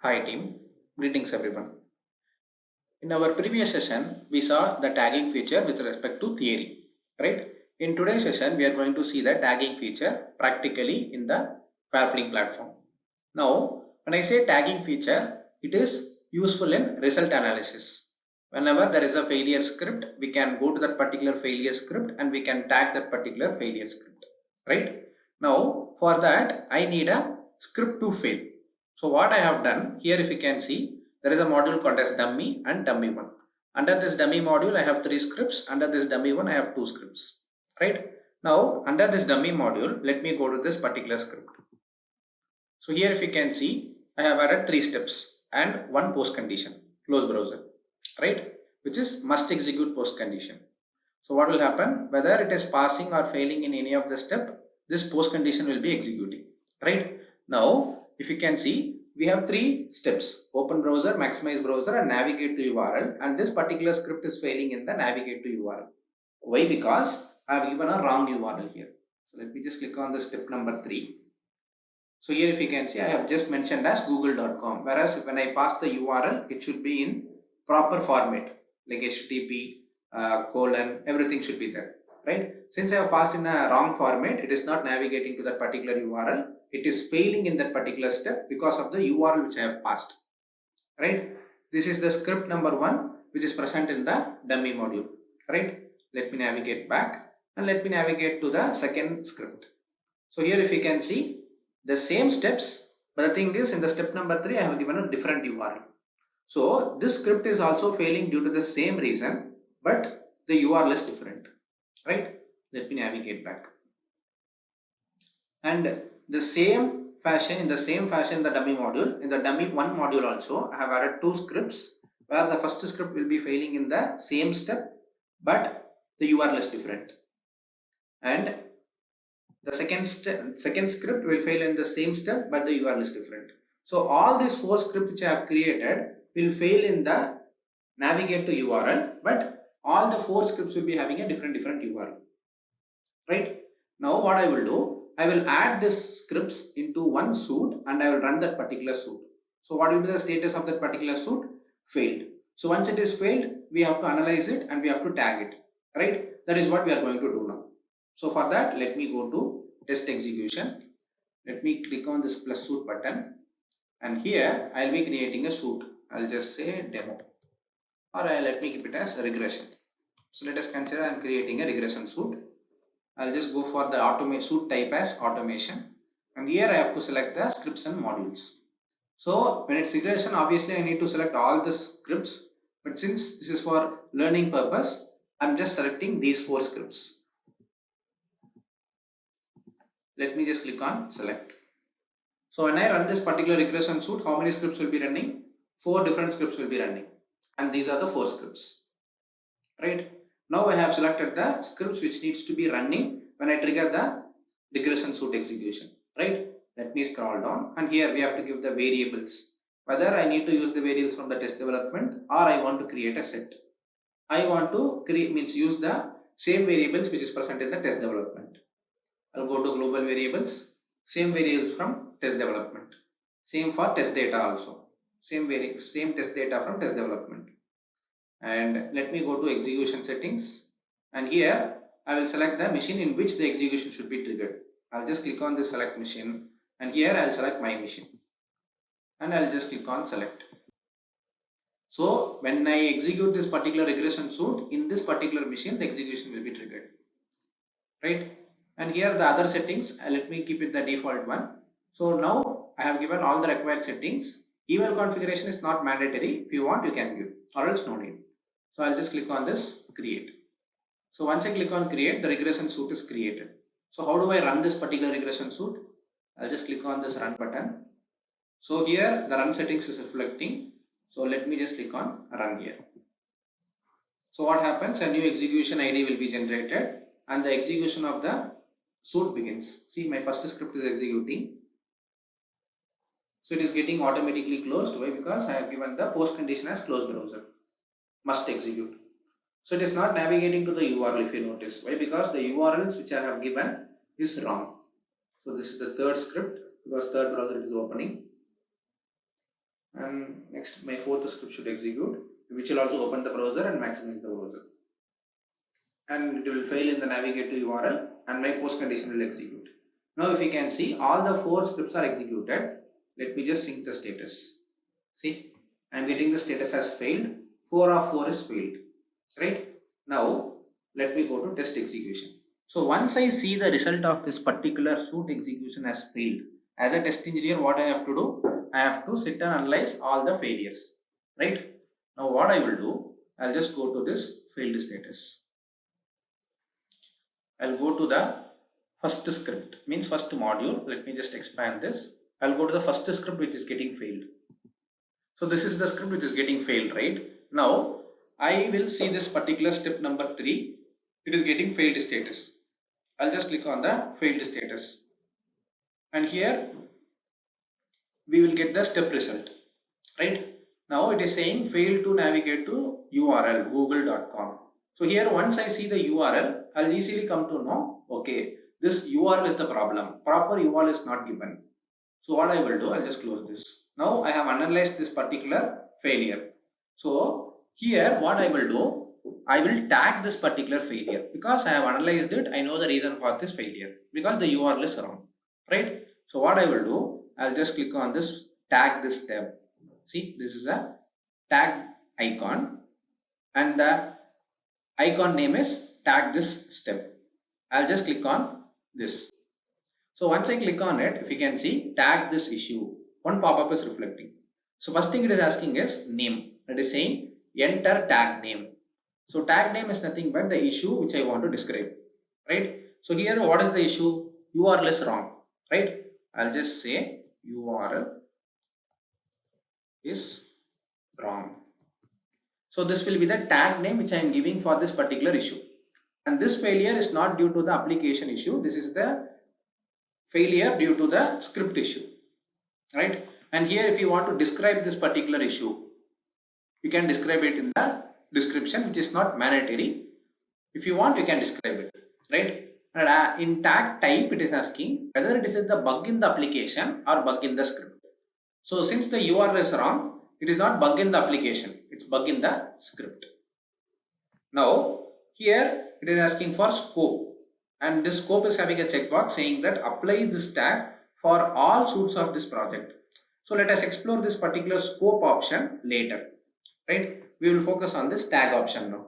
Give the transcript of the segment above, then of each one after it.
Hi team, greetings everyone. In our previous session, we saw the tagging feature with respect to theory, right? In today's session, we are going to see the tagging feature practically in the FireFlink platform. Now, when I say tagging feature, it is useful in result analysis. Whenever there is a failure script, we can go to that particular failure script and we can tag that particular failure script, right? Now, for that, I need a script to fail. So what I have done here, if you can see, there is a module called as dummy and dummy one. Under this dummy module, I have 3 scripts. Under this dummy one, I have 2 scripts, right? Now, under this dummy module, let me go to this particular script. So here, if you can see, I have added 3 steps and 1 post condition, close browser, right? Which is must execute post condition. So what will happen? Whether it is passing or failing in any of the step, this post condition will be executing, right? Now, if you can see, we have 3 steps: open browser, maximize browser, and navigate to URL. And this particular script is failing in the navigate to URL. Why? Because I have given a wrong URL here. So let me just click on the step number 3. So here, if you can see, I have just mentioned as google.com, whereas when I pass the URL, it should be in proper format like HTTP, colon, everything should be there, right? Since I have passed in a wrong format, it is not navigating to that particular URL. It is failing in that particular step because of the URL which I have passed, right? This is the script number 1 which is present in the dummy module, right? Let me navigate back and let me navigate to the second script. So here, if you can see, the same steps, but the thing is, in the step number 3, I have given a different URL. So this script is also failing due to the same reason, but the URL is different, right? Let me navigate back. And the same fashion, in the dummy module, in the dummy 1 module also, I have added 2 scripts where the first script will be failing in the same step, but the URL is different. And the second script will fail in the same step, but the URL is different. So all these 4 scripts which I have created will fail in the navigate to URL, but all the 4 scripts will be having a different URL, right? Now what I will do, I will add this scripts into one suite and I will run that particular suite. So what will be the status of that particular suite? Failed. So once it is failed, we have to analyze it and we have to tag it, right? That is what we are going to do now. So for that, let me go to test execution. Let me click on this plus suite button, and here I will be creating a suite. I'll just say demo, or let me keep it as regression. So let us consider I'm creating a regression suite. I'll just go for the suite type as automation, and here I have to select the scripts and modules. So when it's regression, obviously I need to select all the scripts, but since this is for learning purpose, I'm just selecting these 4 scripts. Let me just click on select. So when I run this particular regression suite, how many scripts will be running? 4 different scripts will be running, and these are the 4 scripts, right? Now I have selected the scripts which needs to be running when I trigger the regression suite execution, right? Let me scroll down, and here we have to give the variables, whether I need to use the variables from the test development or I want to create a set. I want to create means use the same variables which is present in the test development. I'll go to global variables, same variables from test development, same for test data also, same test data from test development. And let me go to execution settings, and here I will select the machine in which the execution should be triggered. I'll just click on the select machine, and here I'll select my machine, and I'll just click on select. So when I execute this particular regression suite in this particular machine, the execution will be triggered, right? And here the other settings, let me keep it the default one. So now I have given all the required settings. Email configuration is not mandatory. If you want, you can give, or else no need. So I'll just click on this create. So once I click on create, the regression suite is created. So how do I run this particular regression suite? I'll just click on this run button. So here the run settings is reflecting. So let me just click on run here. So what happens? A new execution ID will be generated and the execution of the suite begins. See, my first script is executing. So it is getting automatically closed. Why? Because I have given the post condition as close browser, must execute. So it is not navigating to the URL if you notice. Why? Because the URLs which I have given is wrong. So this is the third script because third browser is opening. and next my fourth script should execute, which will also open the browser and maximize the browser, and it will fail in the navigate to URL, and my post condition will execute. Now if you can see, all the 4 scripts are executed. Let me just sync the status. See, I am getting the status as failed. 4 of 4 is failed, right? Now let me go to test execution. So once I see the result of this particular suit execution as failed, as a test engineer, what I have to do? I have to sit and analyze all the failures, right? Now what I will do, I'll just go to this failed status. I'll go to the first script, means first module. Let me just expand this. I'll go to the first script which is getting failed. So this is the script which is getting failed, right? Now I will see this particular step number 3. It is getting failed status. I'll just click on the failed status, and here we will get the step result, right? Now it is saying failed to navigate to URL google.com. So here once I see the URL, I'll easily come to know, okay, this URL is the problem. Proper URL is not given. So what I will do, I'll just close this. Now I have analyzed this particular failure. So here what I will do, I will tag this particular failure because I have analyzed it. I know the reason for this failure because the URL is wrong, right? So what I will do, I'll just click on this tag this tab. See, this is a tag icon, and the icon name is tag this step. I'll just click on this. So once I click on it, if you can see, tag this issue, one pop-up is reflecting. So first thing it is asking is name. It is saying enter tag name. So tag name is nothing but the issue which I want to describe, right? So here what is the issue? URL is wrong, right? I'll just say URL is wrong. So this will be the tag name which I am giving for this particular issue. And this failure is not due to the application issue. This is the failure due to the script issue, right? And here if you want to describe this particular issue, you can describe it in the description, which is not mandatory. If you want, you can describe it, right? And in tag type, it is asking whether it is the bug in the application or bug in the script. So since the URL is wrong, it is not bug in the application, it's bug in the script. Now here it is asking for scope, and this scope is having a checkbox saying that apply this tag for all suites of this project. So let us explore this particular scope option later, right? We will focus on this tag option now.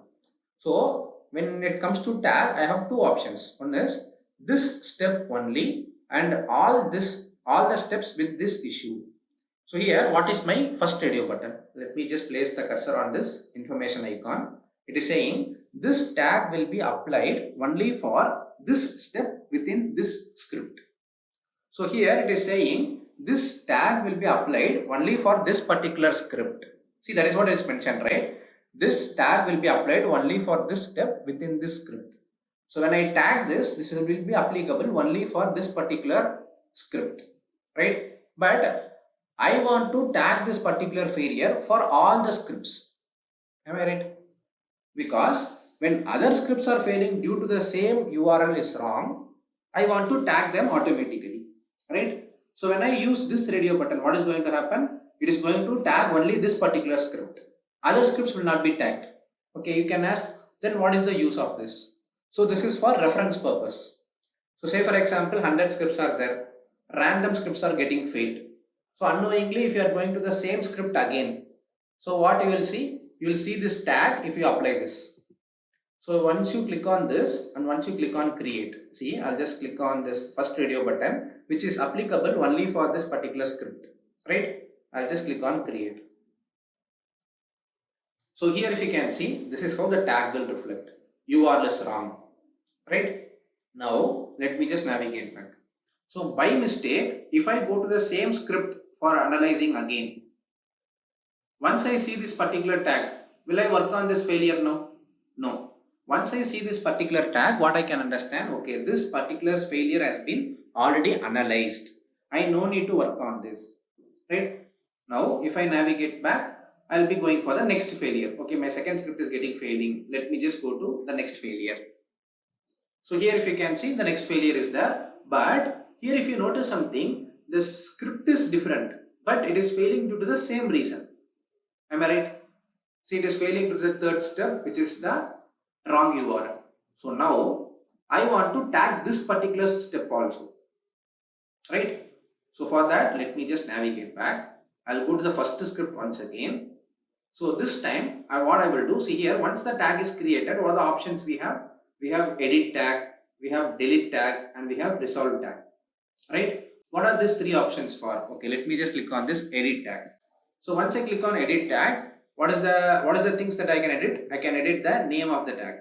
So when it comes to tag, I have two options. One is this step only, and all the steps with this issue. So here what is my first radio button? Let me just place the cursor on this information icon. It is saying this tag will be applied only for this step within this script. So here it is saying this tag will be applied only for this particular script. See, that is what is mentioned, right? This tag will be applied only for this step within this script. So when I tag this will be applicable only for this particular script, right? But I want to tag this particular failure for all the scripts. Am I right? Because when other scripts are failing due to the same URL is wrong, I want to tag them automatically, right? So when I use this radio button, what is going to happen? It is going to tag only this particular script. Other scripts will not be tagged. Okay, you can ask, then what is the use of this? So this is for reference purpose. So say for example, 100 scripts are there. Random scripts are getting failed. So unknowingly, if you are going to the same script again, so what you will see? You will see this tag if you apply this. So once you click on this and once you click on create, see, I'll just click on this first radio button, which is applicable only for this particular script, right? I'll just click on create. So here if you can see, this is how the tag will reflect. URL is wrong, right? Now let me just navigate back. So by mistake, if I go to the same script for analyzing again, once I see this particular tag, will I work on this failure now? No. Once I see this particular tag, what I can understand, okay, this particular failure has been already analyzed. I no need to work on this, right? Now, if I navigate back, I'll be going for the next failure. Okay, my second script is getting failing. Let me just go to the next failure. So here if you can see, the next failure is there. But here if you notice something, the script is different. but it is failing due to the same reason. Am I right? See, it is failing due to the third step, which is the wrong URL. So now I want to tag this particular step also, right? So for that, let me just navigate back. I'll go to the first script once again. So this time, what I will do, see here, once the tag is created, what are the options we have? We have edit tag, we have delete tag, and we have resolve tag, right? What are these three options for? Okay, let me just click on this edit tag. So once I click on edit tag, what is the things that I can edit? I can edit the name of the tag.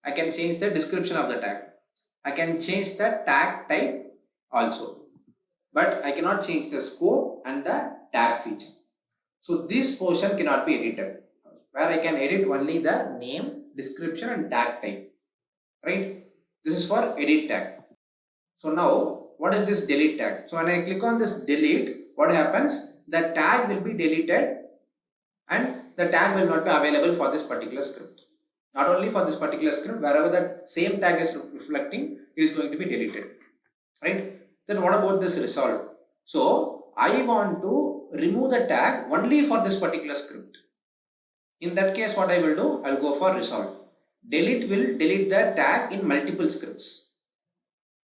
I can change the description of the tag. I can change the tag type also, but I cannot change the scope and the tag feature. So this portion cannot be edited, where I can edit only the name, description and tag type, right? This is for edit tag. So now what is this delete tag? So when I click on this delete, what happens? The tag will be deleted and the tag will not be available for this particular script. Not only for this particular script, wherever the same tag is reflecting, it is going to be deleted, right? Then what about this resolve? So I want to remove the tag only for this particular script. In that case, what I will do, I will go for resolve. Delete will delete the tag in multiple scripts,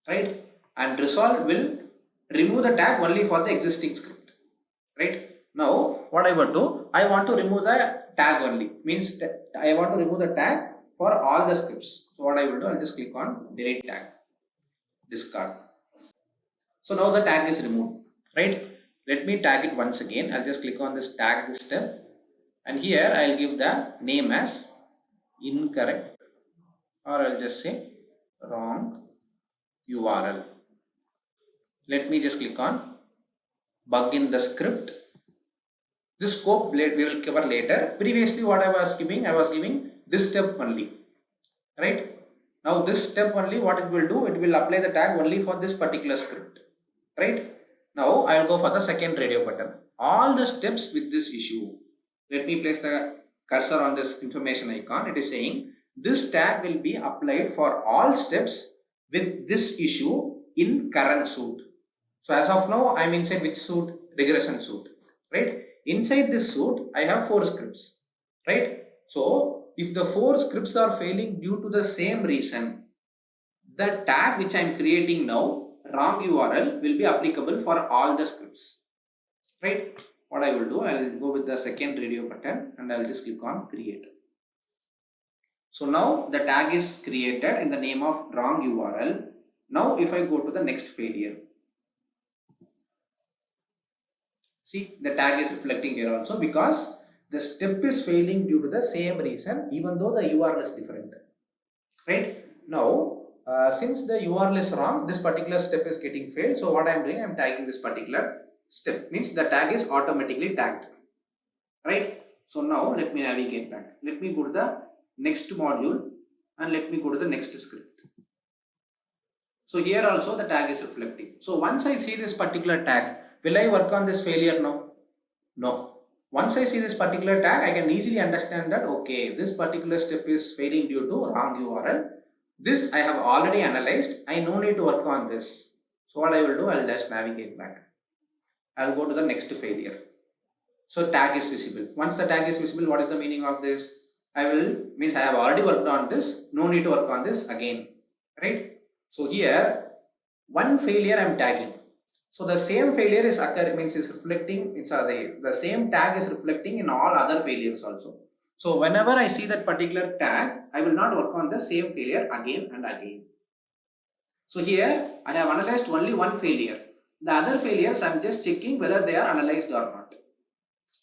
right? And resolve will remove the tag only for the existing script, right? Now what I will do, I want to remove the tag only, means that I want to remove the tag for all the scripts. So what I will do, I'll just click on delete tag, discard. So now the tag is removed, right? Let me tag it once again. I'll just click on this tag this step, and here I'll give the name as incorrect, or I'll just say wrong URL. Let me just click on bug in the script. This scope we will cover later. Previously what I was giving this step only, right? Now this step only, what it will do, it will apply the tag only for this particular script, right? Now I will go for the second radio button. All the steps with this issue. Let me place the cursor on this information icon. It is saying this tag will be applied for all steps with this issue in current suite. So as of now, I'm inside which suite? Regression suite, right? Inside this suite, I have 4 scripts, right? So if the 4 scripts are failing due to the same reason, the tag which I'm creating now, wrong URL, will be applicable for all the scripts, right? What I will do, I'll go with the second radio button and I'll just click on create. So now the tag is created in the name of wrong URL. Now if I go to the next failure, see, the tag is reflecting here also because the step is failing due to the same reason, even though the URL is different, right? Now since the URL is wrong, this particular step is getting failed. So what I'm doing, I'm tagging this particular step, means the tag is automatically tagged, right? So now let me navigate back. Let me go to the next module and let me go to the next script. So here also the tag is reflecting. So once I see this particular tag, will I work on this failure now? No. Once I see this particular tag, I can easily understand that, okay, this particular step is failing due to wrong URL. This I have already analyzed. I no need to work on this. So what I will do, I'll just navigate back. I'll go to the next failure. So tag is visible. Once the tag is visible, what is the meaning of this? I have already worked on this. No need to work on this again, right? So here, one failure I'm tagging. So the same failure is reflecting, the same tag is reflecting in all other failures also. So whenever I see that particular tag, I will not work on the same failure again and again. So here I have analyzed only one failure. The other failures I'm just checking whether they are analyzed or not,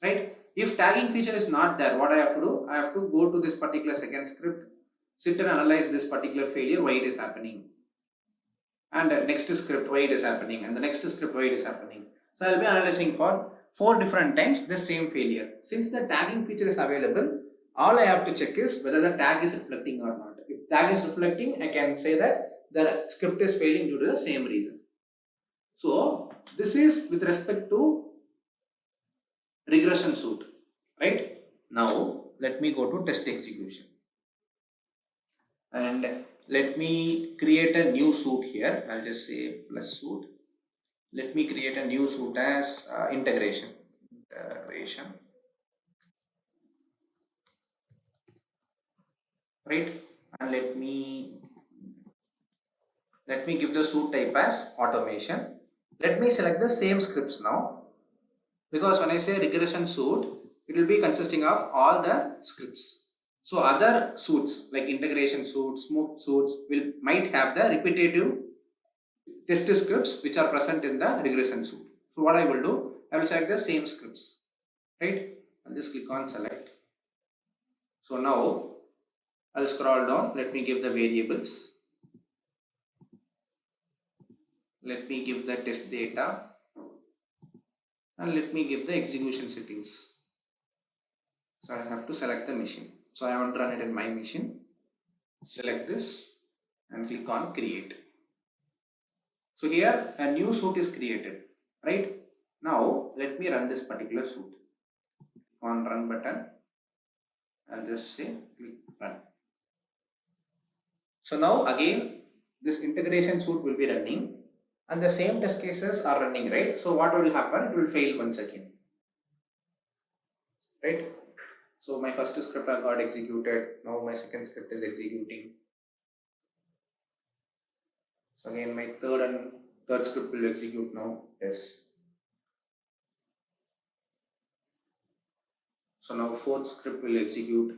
right? If tagging feature is not there, what I have to do? I have to go to this particular second script, sit and analyze this particular failure, why it is happening. And next script, why it is happening, and the next script, why it is happening. So I'll be analyzing for 4 different times the same failure. Since the tagging feature is available, all I have to check is whether the tag is reflecting or not. If tag is reflecting, I can say that the script is failing due to the same reason. So this is with respect to regression suite, right? Now let me go to test execution. And let me create a new suite here. I'll just say plus suite. let me create a new suit as integration, right? And let me give the suit type as automation. Let me select the same scripts now, because when I say regression suite, it will be consisting of all the scripts. So other suites like integration suite, smooth suites might have the repetitive test scripts which are present in the regression suite. So what I will do, I will select the same scripts, right? I'll just click on select. So now I'll scroll down. Let me give the variables. Let me give the test data, and let me give the execution settings. So I have to select the machine. So I want to run it in my machine. Select this and click on create. So here a new suite is created, right? Now let me run this particular suite. On run button, I'll just say click run. So now again this integration suite will be running and the same test cases are running, right? So what will happen? It will fail once again, right? So my first script got executed. Now my second script is executing. So again my third script will execute now. Yes. So now fourth script will execute.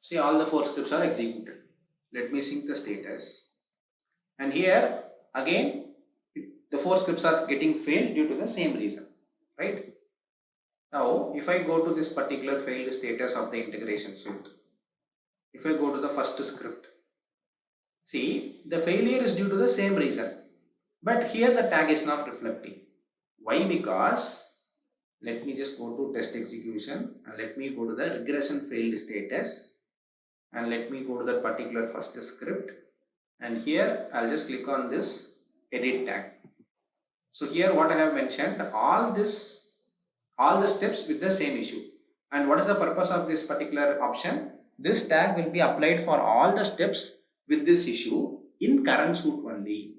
See, all the four scripts are executed. Let me sync the status. And here again the four scripts are getting failed due to the same reason, right? Now if I go to this particular failed status of the integration suite, if I go to the first script, see the failure is due to the same reason, but here the tag is not reflecting. Why? Because let me just go to test execution and let me go to the regression failed status and let me go to that particular first script, and here I'll just click on this edit tag. So here what I have mentioned, all the steps with the same issue. And what is the purpose of this particular option? This tag will be applied for all the steps with this issue in current suite only.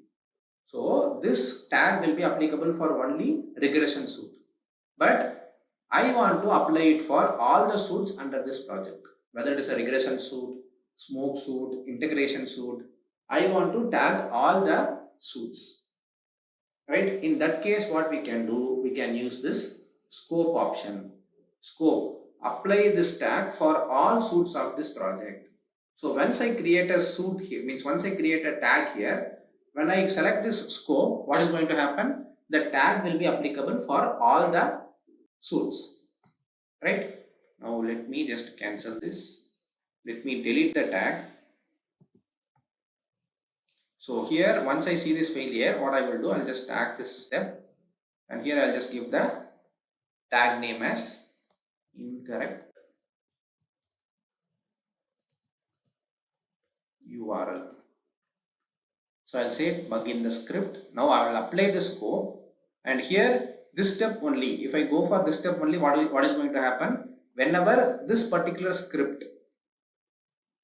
So this tag will be applicable for only regression suite. But I want to apply it for all the suites under this project. Whether it is a regression suite, smoke suite, integration suite, I want to tag all the suites. Right? In that case, what we can do, we can use this scope option. Scope. Apply this tag for all suites of this project. So once I create a suite here, means once I create a tag here, when I select this scope, what is going to happen? The tag will be applicable for all the suites, right? Now let me just cancel this. Let me delete the tag. So here once I see this failure, what I will do, I'll just tag this step, and here I'll just give the tag name as incorrect URL. So I'll say bug in the script. Now I will apply the scope, and here this step only, if I go for this step only, what is going to happen? Whenever this particular script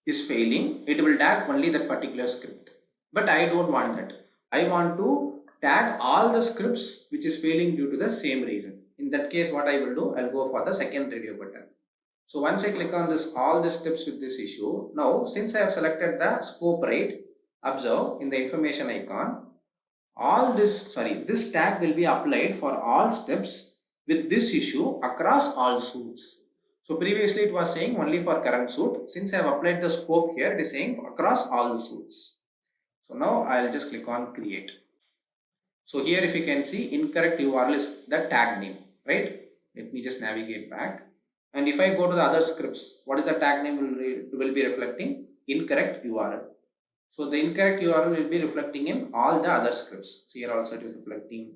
is failing, it will tag only that particular script. But I don't want that. I want to tag all the scripts which is failing due to the same reason. In that case, what I will do, I'll go for the second radio button. So once I click on this, all the steps with this issue, now since I have selected the scope right, observe in the information icon, this tag will be applied for all steps with this issue across all suites. So previously it was saying only for current suite. Since I have applied the scope here, it is saying across all the suites. So now I'll just click on create. So here if you can see, incorrect URL is the tag name, right? Let me just navigate back. And if I go to the other scripts, what is the tag name will be reflecting? Incorrect URL. So the incorrect URL will be reflecting in all the other scripts. So here also it is reflecting,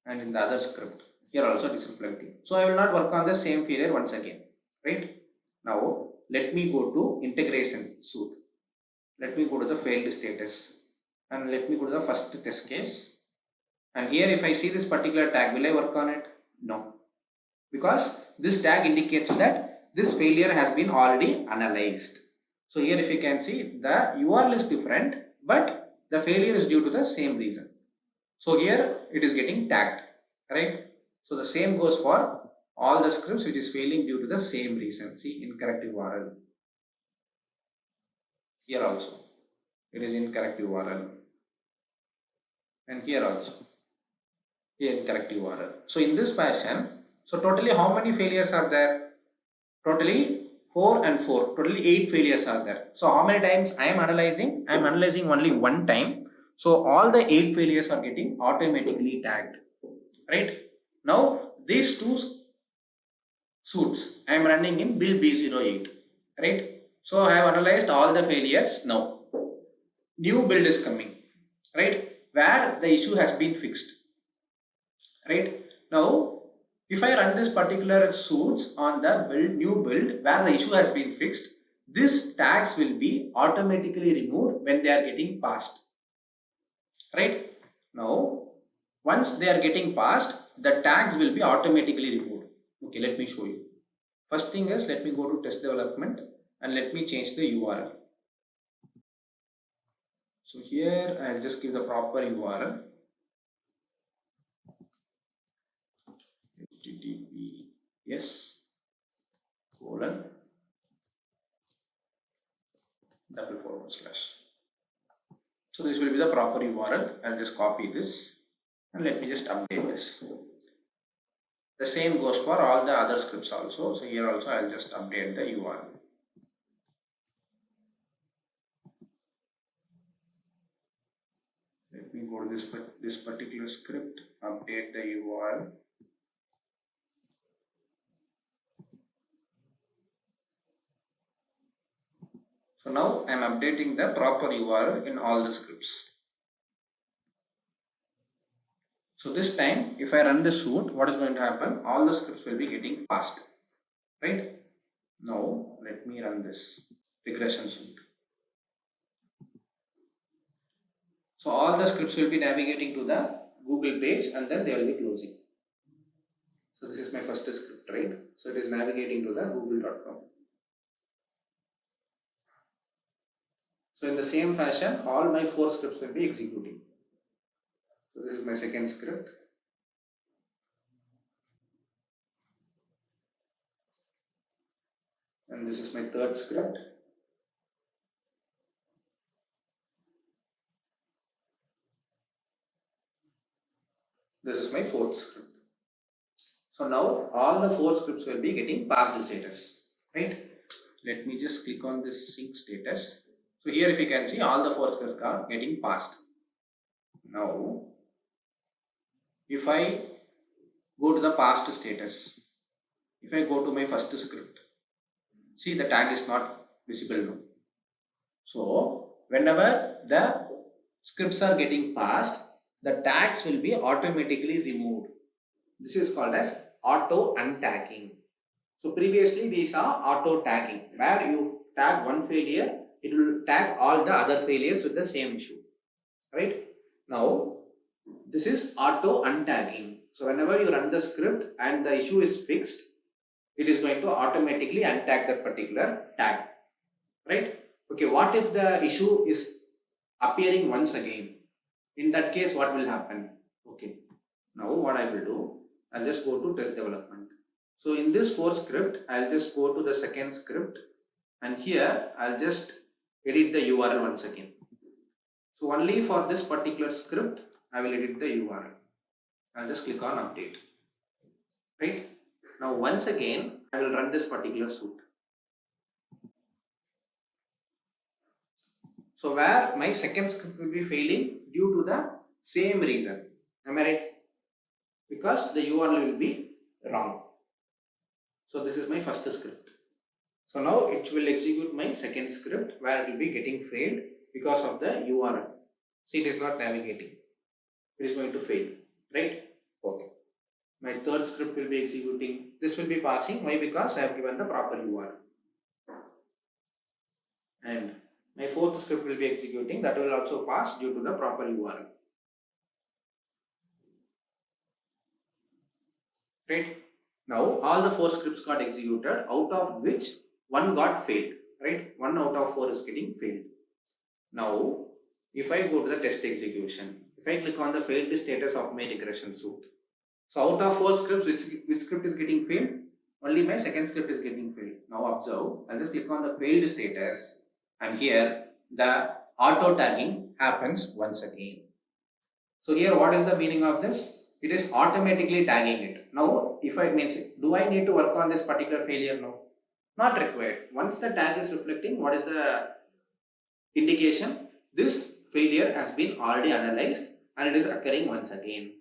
and in the other script, here also it is reflecting. So I will not work on the same failure once again, right? Now let me go to integration suite. Let me go to the failed status, and let me go to the first test case. And here if I see this particular tag, will I work on it? No, because this tag indicates that this failure has been already analyzed. So here if you can see, the URL is different, but the failure is due to the same reason. So here it is getting tagged, right? So the same goes for all the scripts which is failing due to the same reason. See, incorrect URL. Here also, it is incorrect URL. And here also, here incorrect URL. So in this fashion, so totally how many failures are there? Totally 4 and 4, totally 8 failures are there. So how many times I am analyzing? I am analyzing only one time. So all the 8 failures are getting automatically tagged, right? Now these two suits I am running in build B08, right? So I have analyzed all the failures. Now new build is coming, right? Where the issue has been fixed, right? Now if I run this particular suits on the new build where the issue has been fixed, these tags will be automatically removed when they are getting passed, right? Now once they are getting passed, the tags will be automatically removed. Okay, let me show you. First thing is, let me go to test development and let me change the URL. So here I'll just give the proper URL. HTTPS colon // So this will be the proper URL. I'll just copy this and let me just update this. The same goes for all the other scripts also. So here also I'll just update the URL. Let me go to this particular script, update the URL. So now I am updating the proper URL in all the scripts. So this time, if I run the suite, what is going to happen? All the scripts will be getting passed, right? Now let me run this regression suite. So all the scripts will be navigating to the Google page and then they will be closing. So this is my first script, right? So it is navigating to the google.com. So in the same fashion, all my 4 scripts will be executing. So this is my second script. And this is my third script. This is my fourth script. So now all the 4 scripts will be getting passed status, right? Let me just click on this sync status. So here if you can see, all the 4 scripts are getting passed. Now if I go to the past status, if I go to my first script, see the tag is not visible now. So whenever the scripts are getting passed, the tags will be automatically removed. This is called as auto untagging. So previously we saw auto tagging, where you tag one failure, it will tag all the other failures with the same issue, right? Now this is auto untagging. So whenever you run the script and the issue is fixed, it is going to automatically untag that particular tag, right? Okay, what if the issue is appearing once again? In that case, what will happen? Okay, now what I will do, I'll just go to test development. So in this 4 script, I'll just go to the second script and here I'll just edit the URL once again. So only for this particular script, I will edit the URL. I'll just click on update, right? Now once again, I will run this particular suite. So where my second script will be failing due to the same reason. Am I right? Because the URL will be wrong. So this is my first script. So now it will execute my second script where it will be getting failed because of the URL. See, it is not navigating. It is going to fail, right? Okay. My third script will be executing. This will be passing. Why? Because I have given the proper URL. And my fourth script will be executing. That will also pass due to the proper URL. Right? Now all the 4 scripts got executed, out of which one got failed. right? 1 out of 4 is getting failed. Now, if I go to the test execution, if I click on the failed status of my regression suit, so out of 4 scripts, which script is getting failed? Only my second script is getting failed. Now observe, I'll just click on the failed status, and here the auto tagging happens once again. So here what is the meaning of this? It is automatically tagging it. Now if I means, do I need to work on this particular failure? No, not required. Once the tag is reflecting, what is the indication? This failure has been already analyzed and it is occurring once again.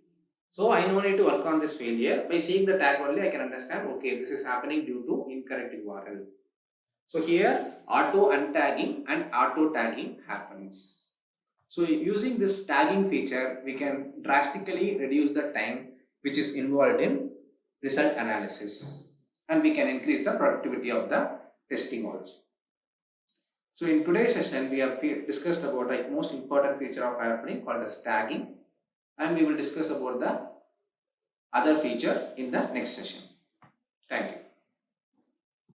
So I no need to work on this failure. By seeing the tag only, I can understand, okay, this is happening due to incorrect URL. So here auto untagging and auto tagging happens. So using this tagging feature, we can drastically reduce the time which is involved in result analysis, and we can increase the productivity of the testing also. So in today's session, we have discussed about the most important feature of FireFlink called as tagging, and we will discuss about the other feature in the next session. Thank you.